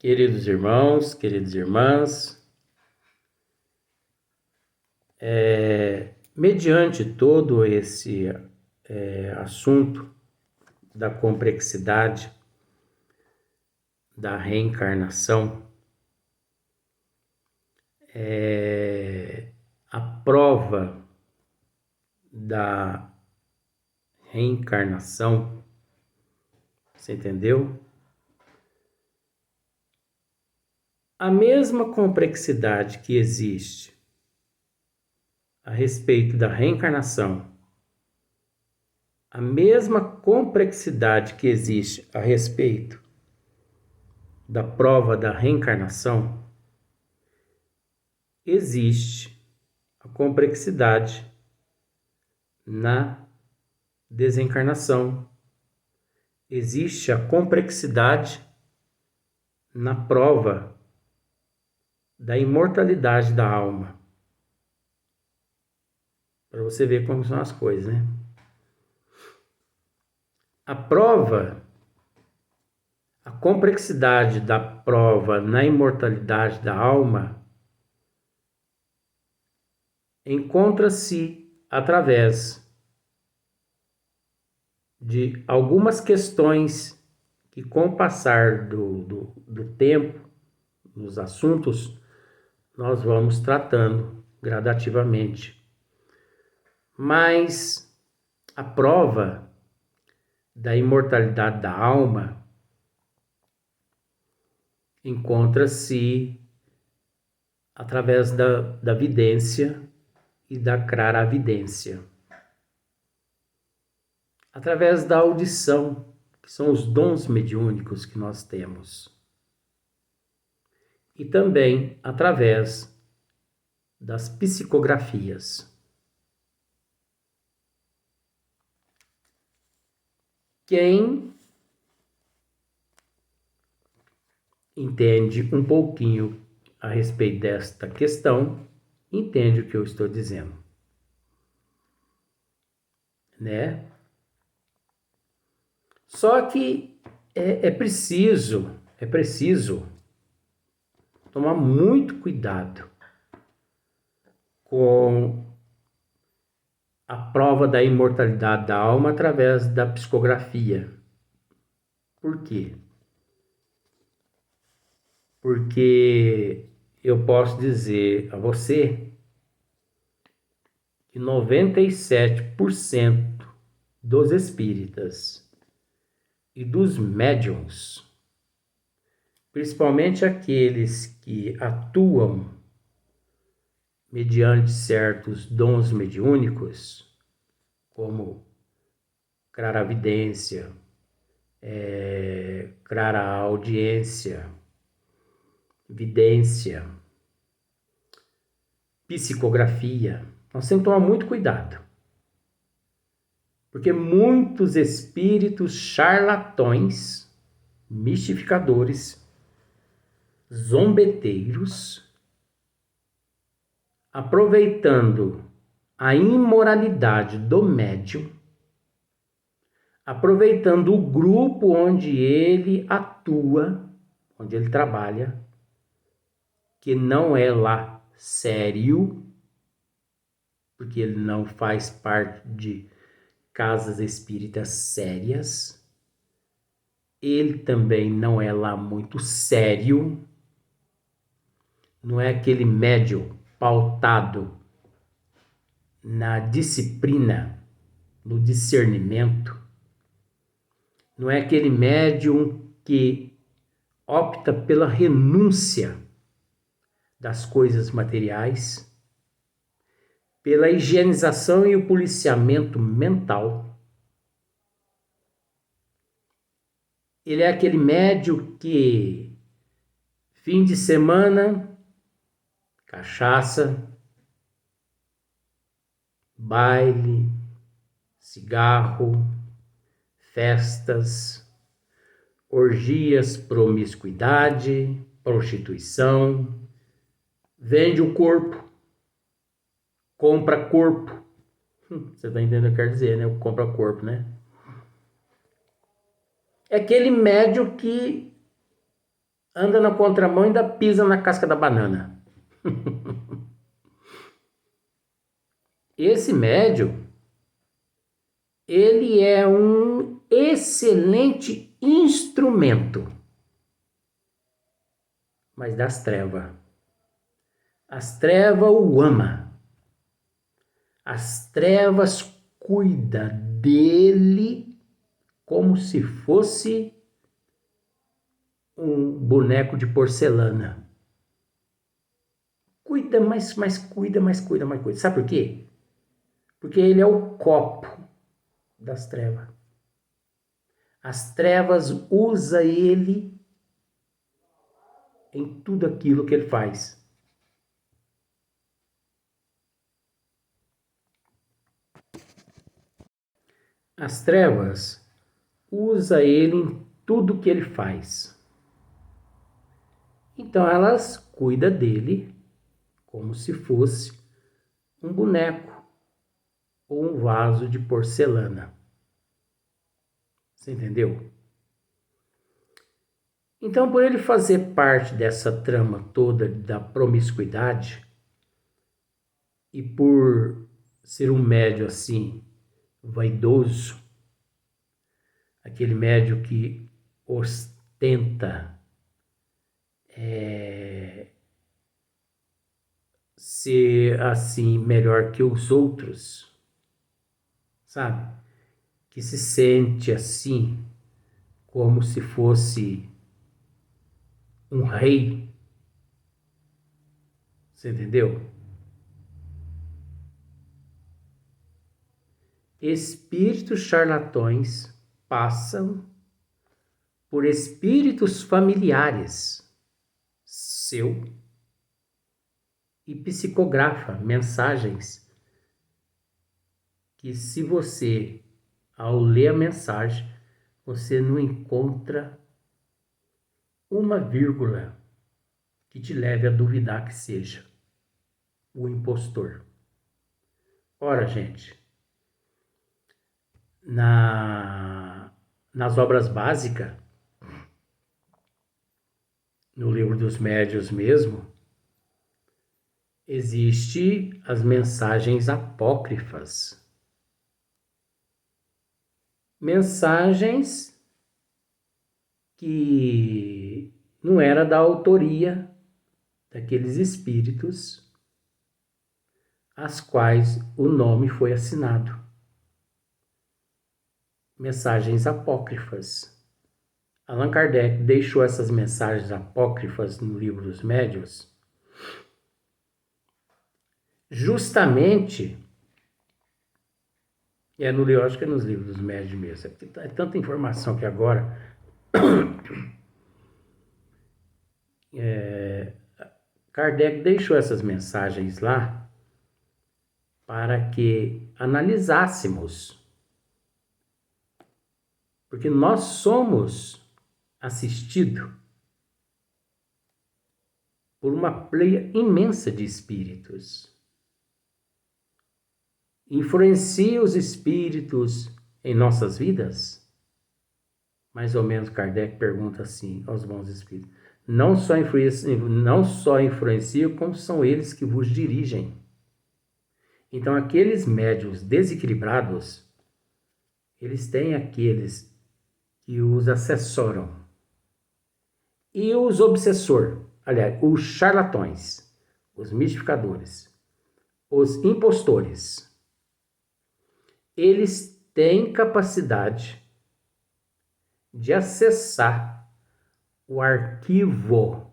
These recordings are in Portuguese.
Queridos irmãos, queridas irmãs, mediante todo esse assunto da complexidade da reencarnação, a prova da reencarnação, você entendeu? A mesma complexidade que existe a respeito da reencarnação, a mesma complexidade que existe a respeito da prova da reencarnação, existe a complexidade na desencarnação, existe a complexidade na prova da imortalidade da alma. Para você ver como são as coisas, né? A complexidade da prova na imortalidade da alma encontra-se através de algumas questões que, com o passar do tempo, nos assuntos, nós vamos tratando gradativamente. Mas a prova da imortalidade da alma encontra-se através da vidência e da claravidência. Através da audição, que são os dons mediúnicos que nós temos. E também através das psicografias. Quem entende um pouquinho a respeito desta questão, entende o que eu estou dizendo, né? Só que é preciso tomar muito cuidado com a prova da imortalidade da alma através da psicografia. Por quê? Porque eu posso dizer a você que 97% dos espíritas e dos médiuns, principalmente aqueles que atuam mediante certos dons mediúnicos, como claravidência, clareaudiência, vidência, psicografia, nós temos que tomar muito cuidado. Porque muitos espíritos charlatões, mistificadores, zombeteiros, aproveitando a imoralidade do médium, aproveitando o grupo onde ele atua, onde ele trabalha, que não é lá sério, porque ele não faz parte de casas espíritas sérias, ele também não é lá muito sério, não é aquele médium pautado na disciplina, no discernimento, não é aquele médium que opta pela renúncia das coisas materiais, pela higienização e o policiamento mental. Ele é aquele médium que, fim de semana, cachaça, baile, cigarro, festas, orgias, promiscuidade, prostituição, vende o corpo, compra corpo. Você está entendendo o que eu quero dizer, né? Compra corpo, né? É aquele médium que anda na contramão e ainda pisa na casca da banana. Esse médium, ele é um excelente instrumento, mas das trevas. As trevas o ama. As trevas cuida dele como se fosse um boneco de porcelana. Cuida, mas cuida, mas cuida, mas cuida. Sabe por quê? Porque ele é o copo das trevas. As trevas usa ele em tudo aquilo que ele faz. As trevas usa ele em tudo que ele faz. Então elas cuidam dele como se fosse um boneco ou um vaso de porcelana. Você entendeu? Então, por ele fazer parte dessa trama toda da promiscuidade e por ser um médium assim, vaidoso, aquele médium que ostenta ser assim melhor que os outros, sabe? Que se sente assim como se fosse um rei. Você entendeu? Espíritos charlatões passam por espíritos familiares seu e psicografa mensagens que, se você, ao ler a mensagem, você não encontra uma vírgula que te leve a duvidar que seja o impostor. Ora, gente, nas obras básicas, no livro dos médiuns mesmo, existe as mensagens apócrifas. Mensagens que não era da autoria daqueles espíritos às quais o nome foi assinado. Mensagens apócrifas. Allan Kardec deixou essas mensagens apócrifas no livro dos médiuns justamente, no livro, acho que é nos livros dos médiuns mesmo, é tanta informação que agora Kardec deixou essas mensagens lá para que analisássemos, porque nós somos assistidos por uma pleia imensa de espíritos. Influencia os espíritos em nossas vidas? Mais ou menos Kardec pergunta assim aos bons espíritos. Não só influenciam, como são eles que vos dirigem. Então, aqueles médiuns desequilibrados, eles têm aqueles que os assessoram. E os obsessores, aliás, os charlatões, os mistificadores, os impostores, eles têm capacidade de acessar o arquivo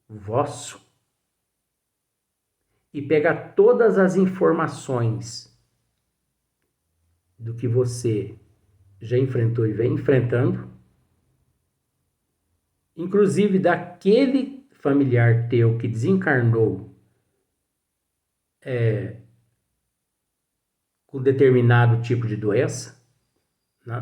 vosso e pegar todas as informações do que você já enfrentou e vem enfrentando, inclusive daquele familiar teu que desencarnou com determinado tipo de doença,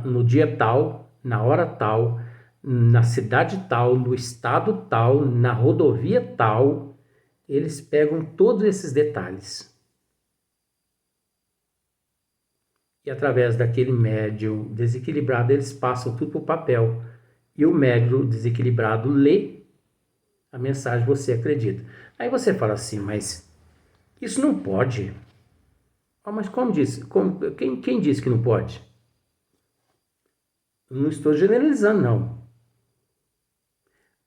no dia tal, na hora tal, na cidade tal, no estado tal, na rodovia tal, eles pegam todos esses detalhes. E através daquele médium desequilibrado, eles passam tudo para o papel. E o médium desequilibrado lê a mensagem você acredita. Aí você fala assim, mas isso não pode. Mas como disse? Quem disse que não pode? Eu não estou generalizando, não.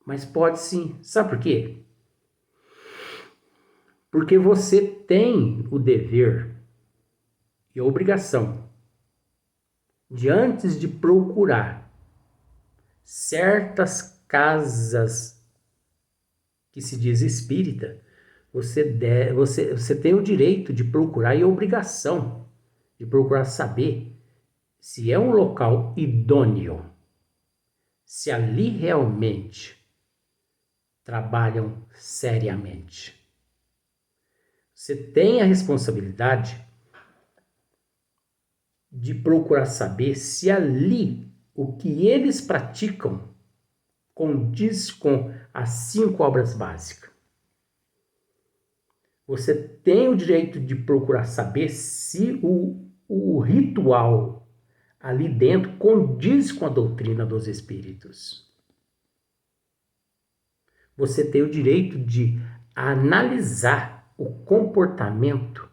Mas pode sim. Sabe por quê? Porque você tem o dever e a obrigação de, antes de procurar certas casas que se diz espírita, você tem o direito de procurar e a obrigação de procurar saber se é um local idôneo, se ali realmente trabalham seriamente. Você tem a responsabilidade de procurar saber se ali o que eles praticam condiz com as 5 obras básicas. Você tem o direito de procurar saber se o ritual ali dentro condiz com a doutrina dos espíritos. Você tem o direito de analisar o comportamento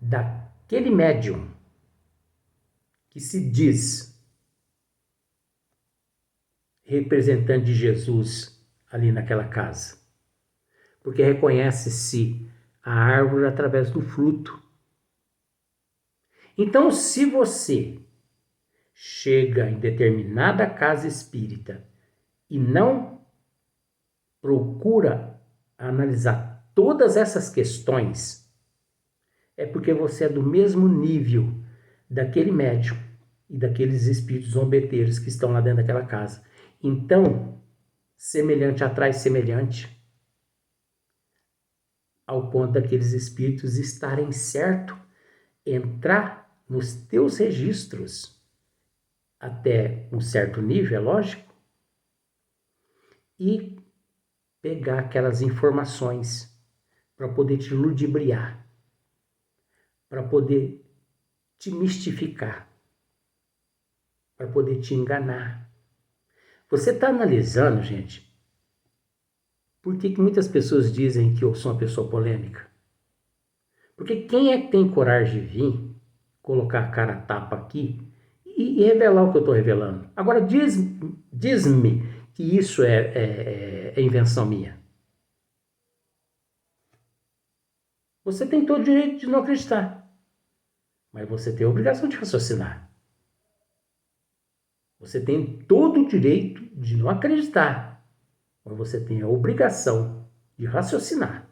daquele médium que se diz representante de Jesus ali naquela casa. Porque reconhece-se a árvore através do fruto. Então, se você chega em determinada casa espírita e não procura analisar todas essas questões, é porque você é do mesmo nível daquele médium e daqueles espíritos zombeteiros que estão lá dentro daquela casa. Então, semelhante atrai semelhante, ao ponto daqueles espíritos estarem certo, entrar nos teus registros até um certo nível, é lógico, e pegar aquelas informações para poder te ludibriar, para poder te mistificar, para poder te enganar. Você está analisando, gente, por que muitas pessoas dizem que eu sou uma pessoa polêmica? Porque quem é que tem coragem de vir, colocar a cara a tapa aqui e revelar o que eu estou revelando? Agora diz-me que isso é invenção minha. Você tem todo o direito de não acreditar, mas você tem a obrigação de raciocinar. Você tem todo o direito de não acreditar, mas você tem a obrigação de raciocinar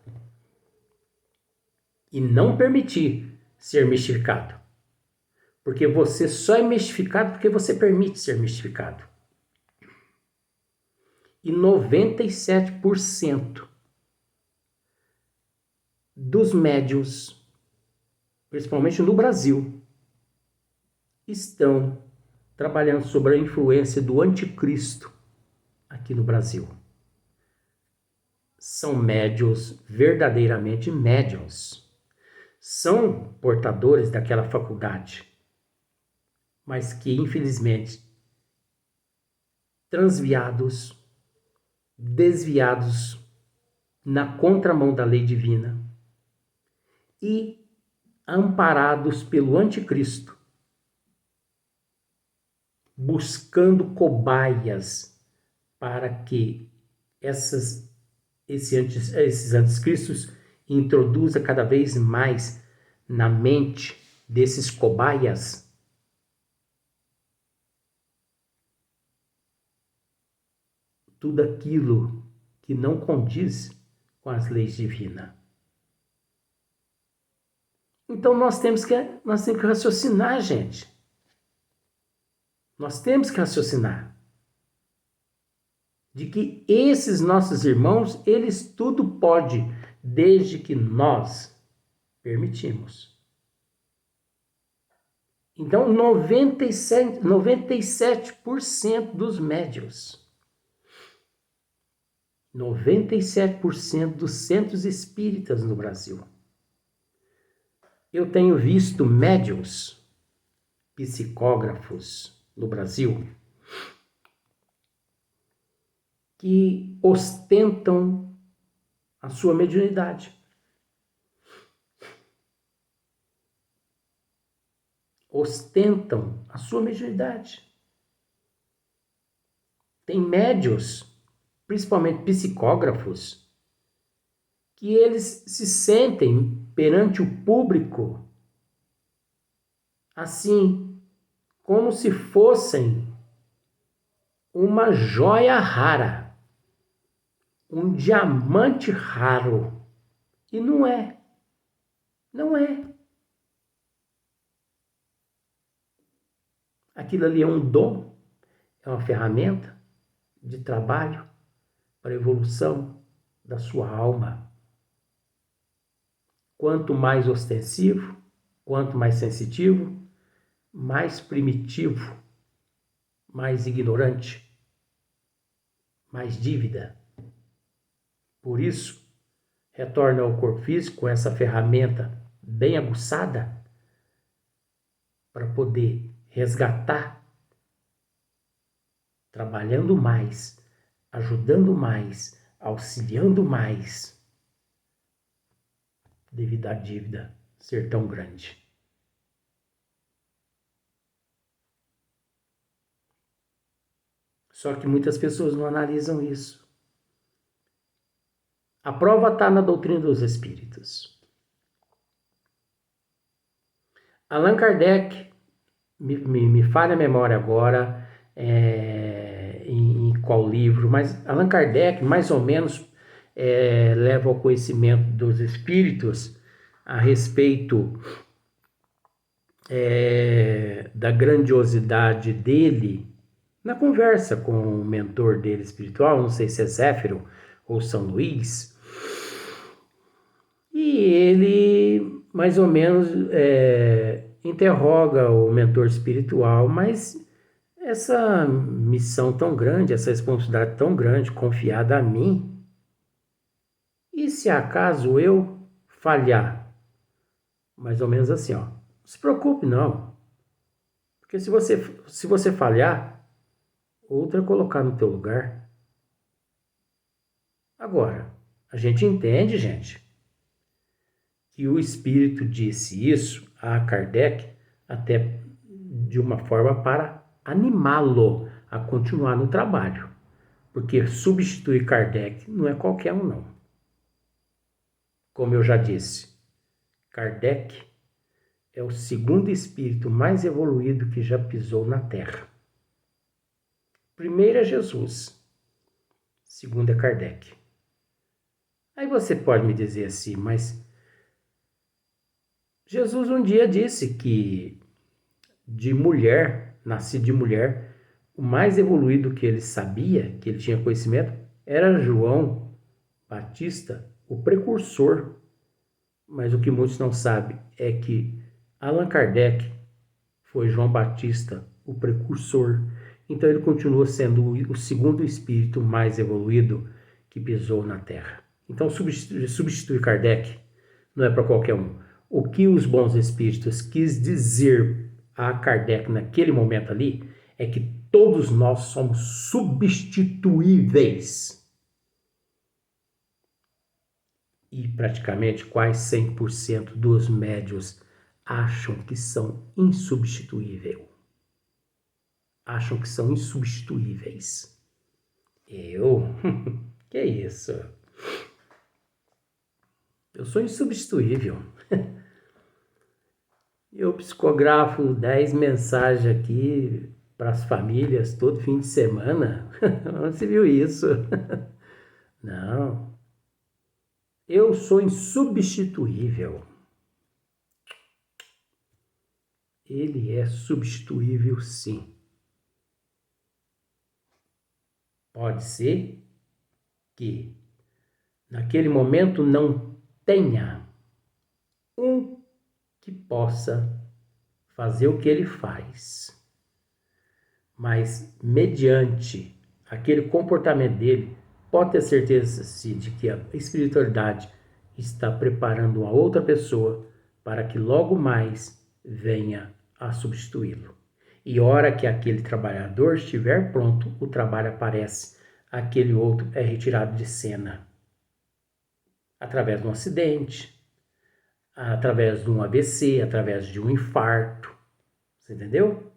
e não permitir ser mistificado. Porque você só é mistificado porque você permite ser mistificado. E 97% dos médiuns, principalmente no Brasil, estão trabalhando sobre a influência do anticristo aqui no Brasil. São médiuns, verdadeiramente médiuns. São portadores daquela faculdade, mas que infelizmente transviados, desviados na contramão da lei divina e amparados pelo anticristo, buscando cobaias para que esses anticristos introduza cada vez mais na mente desses cobaias tudo aquilo que não condiz com as leis divinas. Então nós temos que raciocinar, gente. Nós temos que raciocinar de que esses nossos irmãos, eles tudo podem, desde que nós permitimos. Então, 97% dos médiuns, 97% dos centros espíritas no Brasil. Eu tenho visto médiuns, psicógrafos no Brasil, que ostentam a sua mediunidade. Ostentam a sua mediunidade. Tem médios, principalmente psicógrafos, que eles se sentem perante o público assim, como se fossem uma joia rara, um diamante raro. E não é. Não é. Aquilo ali é um dom, é uma ferramenta de trabalho para a evolução da sua alma. Quanto mais ostensivo, quanto mais sensitivo, mais primitivo, mais ignorante, mais dívida. Por isso, retorna ao corpo físico com essa ferramenta bem aguçada para poder resgatar, trabalhando mais, ajudando mais, auxiliando mais, devido à dívida ser tão grande. Só que muitas pessoas não analisam isso. A prova está na doutrina dos espíritos. Allan Kardec, me falha a memória agora em qual livro, mas Allan Kardec mais ou menos leva ao conhecimento dos espíritos a respeito da grandiosidade dele na conversa com o mentor dele espiritual, não sei se é Zéfiro ou São Luís, e ele mais ou menos interroga o mentor espiritual, mas essa missão tão grande, essa responsabilidade tão grande, confiada a mim, e se acaso eu falhar? Mais ou menos assim, ó, não se preocupe não, porque se você falhar, outra é colocar no teu lugar. Agora, a gente entende, gente, que o espírito disse isso a Kardec até de uma forma para animá-lo a continuar no trabalho. Porque substituir Kardec não é qualquer um, não. Como eu já disse, Kardec é o segundo espírito mais evoluído que já pisou na Terra. Primeiro é Jesus, segundo é Kardec. Aí você pode me dizer assim, mas Jesus um dia disse que nascido de mulher, o mais evoluído que ele sabia, que ele tinha conhecimento, era João Batista, o precursor. Mas o que muitos não sabem é que Allan Kardec foi João Batista, o precursor. Então ele continua sendo o segundo espírito mais evoluído que pisou na Terra. Então substituir Kardec não é para qualquer um. O que os bons espíritos quis dizer a Kardec naquele momento ali é que todos nós somos substituíveis. E praticamente quase 100% dos médios acham que são insubstituíveis. Acham que são insubstituíveis. Eu? Que isso? Eu sou insubstituível. Eu psicografo 10 mensagens aqui para as famílias todo fim de semana. Onde você viu isso? Não. Eu sou insubstituível. Ele é substituível, sim. Pode ser que naquele momento não tenha um que possa fazer o que ele faz, mas mediante aquele comportamento dele, pode ter certeza de que a espiritualidade está preparando uma outra pessoa para que logo mais venha a substituí-lo. E hora que aquele trabalhador estiver pronto, o trabalho aparece aquele outro é retirado de cena. Através de um acidente, através de um AVC, através de um infarto. Você entendeu?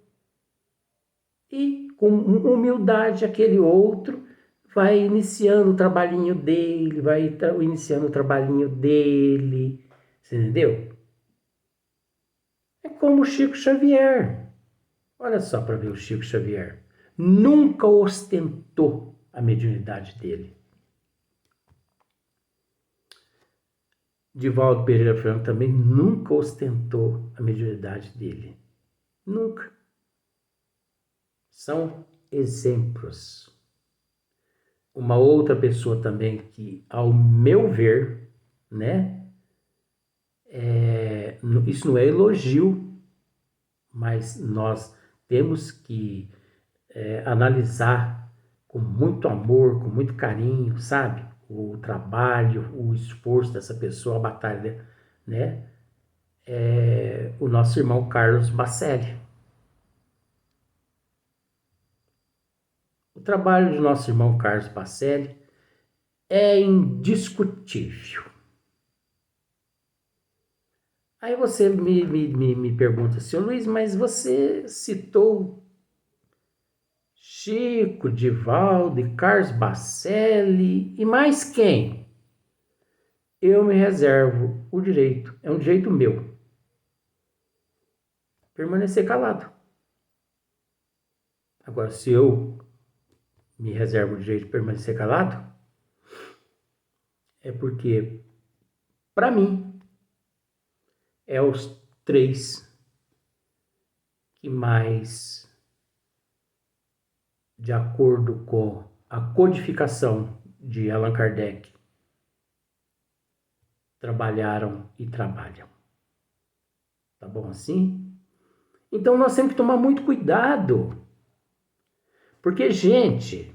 E com humildade, aquele outro vai iniciando o trabalhinho dele, Você entendeu? É como o Chico Xavier. Olha só para ver o Chico Xavier. Nunca ostentou a mediunidade dele. Divaldo Pereira Franco também nunca ostentou a mediunidade dele. Nunca. São exemplos. Uma outra pessoa também que, ao meu ver, né, isso não é elogio, mas nós temos que analisar com muito amor, com muito carinho, sabe? O trabalho, o esforço dessa pessoa, a batalha, né? O nosso irmão Carlos Bacelli. O trabalho do nosso irmão Carlos Bacelli é indiscutível. Aí você me pergunta assim, Luiz, mas você citou Chico, Divaldo e Carlos Bacelli e mais quem? Eu me reservo o direito, é um direito meu, permanecer calado. Agora, se eu me reservo o direito de permanecer calado, é porque, para mim, é os três que mais, de acordo com a codificação de Allan Kardec, trabalharam e trabalham. Tá bom assim? Então nós temos que tomar muito cuidado. Porque, gente,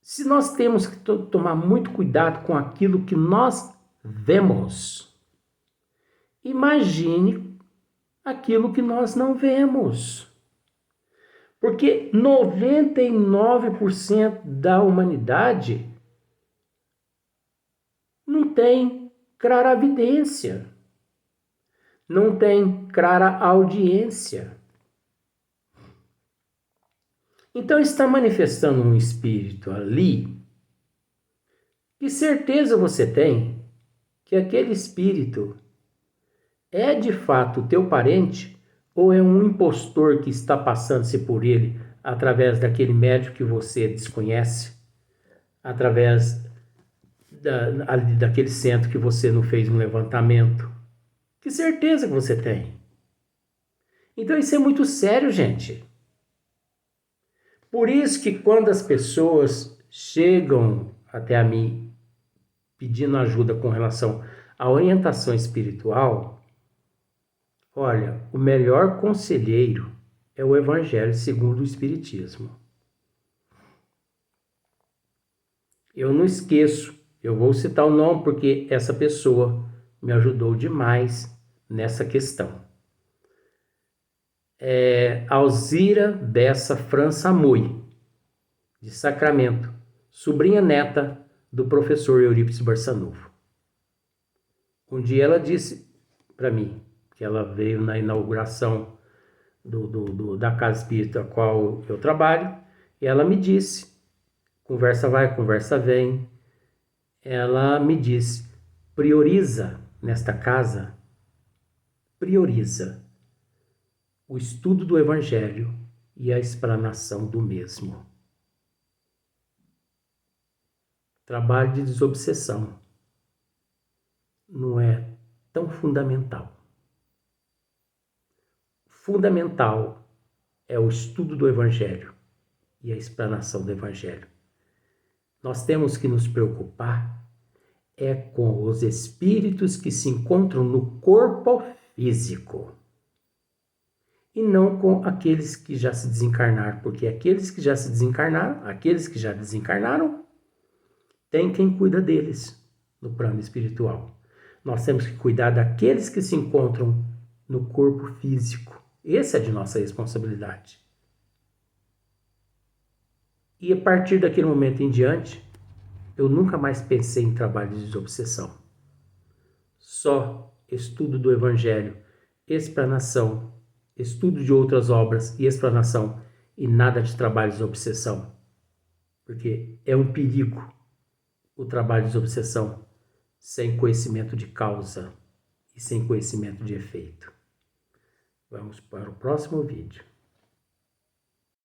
se nós temos que tomar muito cuidado com aquilo que nós vemos, imagine aquilo que nós não vemos. Porque 99% da humanidade não tem claravidência, não tem clara audiência. Então está manifestando um espírito ali, que certeza você tem que aquele espírito é de fato o teu parente ou é um impostor que está passando-se por ele através daquele médico que você desconhece, através daquele centro que você não fez um levantamento? Que certeza que você tem? Então isso é muito sério, gente. Por isso que quando as pessoas chegam até a mim pedindo ajuda com relação à orientação espiritual, olha, o melhor conselheiro é o Evangelho segundo o Espiritismo. Eu não esqueço, eu vou citar o nome porque essa pessoa me ajudou demais nessa questão. Alzira Bessa França Mui, de Sacramento, sobrinha neta do professor Eurípides Barçanufo. Um dia ela disse para mim, que ela veio na inauguração da casa espírita a qual eu trabalho, e ela me disse, conversa vai, conversa vem, ela me disse, prioriza nesta casa, prioriza o estudo do Evangelho e a explanação do mesmo. Trabalho de desobsessão não é tão fundamental. Fundamental é o estudo do Evangelho e a explanação do Evangelho. Nós temos que nos preocupar com os espíritos que se encontram no corpo físico e não com aqueles que já se desencarnaram, porque aqueles que já desencarnaram, tem quem cuida deles no plano espiritual. Nós temos que cuidar daqueles que se encontram no corpo físico. Essa é de nossa responsabilidade. E a partir daquele momento em diante, eu nunca mais pensei em trabalho de desobsessão. Só estudo do Evangelho, explanação, estudo de outras obras e explanação, e nada de trabalho de desobsessão. Porque é um perigo o trabalho de desobsessão sem conhecimento de causa e sem conhecimento de efeito. Vamos para o próximo vídeo.